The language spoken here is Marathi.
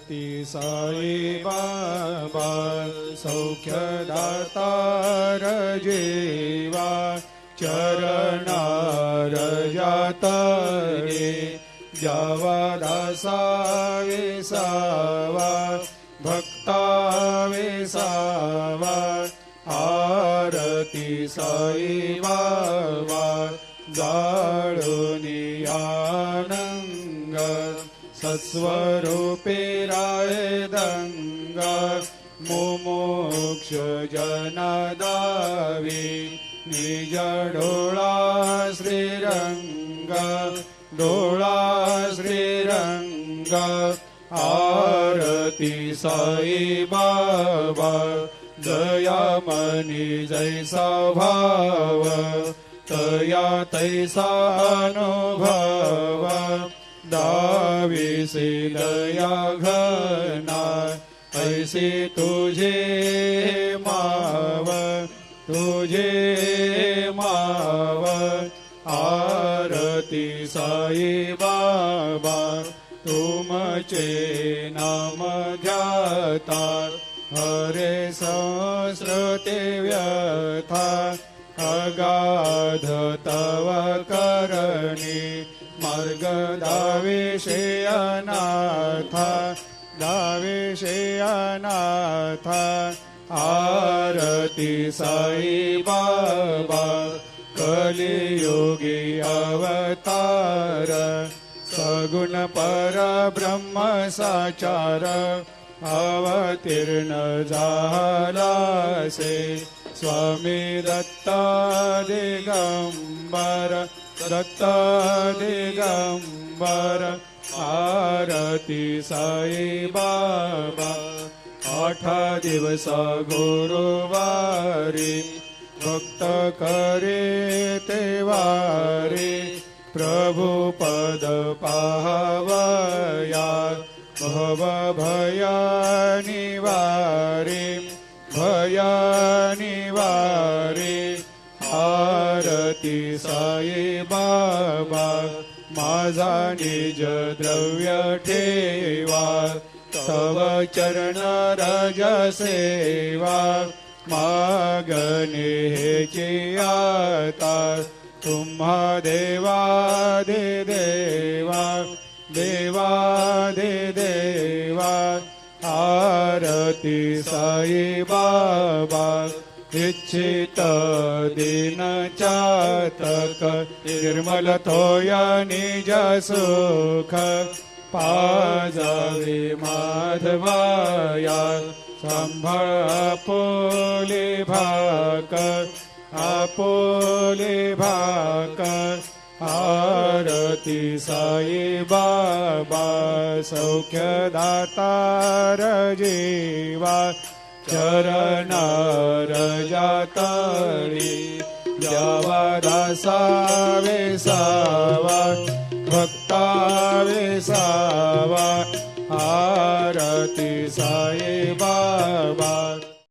ती साई बाबा सौख्यदातार जीवा चरणार जातरे जावा दासा विसावा भक्ता विसावा आरती साई बाबा जाळूनी आनंग सत्स्वरूपे राय दंग मुमुक्ष जनदावी निज डोळा श्रीरंग डोळा श्रीरंग आरती साई बाबा दयामनी जैसा भाव तया तैसा अनुभव दाविसे दया घना ऐसे तुझे माव तुझे माव आरती साई बाबा तुमचे नाम ध्याता हरे संस्कृते व्यथा अगाध तव करणी मार्ग दाविषे अनाथा दाविषे अनाथा आरती साई बाबा कलियुगी अवतार सगुण परब्रह्म साचार अवतीर्ण झालासे स्वामी दत्ता दिगंबर दत्ता दिगंबर आरती साई बाबा 8 दिवस गुरुवारी भक्त करे तेवारी प्रभु पद पाहवया भव भया निवारी भया निवारी आरती साई बाबा माझा निज द्रव्य ठेवा तव चरण रज सेवा मागणे हेची आता तुम्हा देवादि देवा देवादि देवा आरती साई बाबा इच्छित दिन चातक निर्मल थोया निज सुख पाजावे माधवाया सांभाळ आपोले भाक आरती साई बाबा सौख्यदातार जीवा चरणार जातळी द्यावा दासा विसावा भक्ता विसावा आरती साई बाबा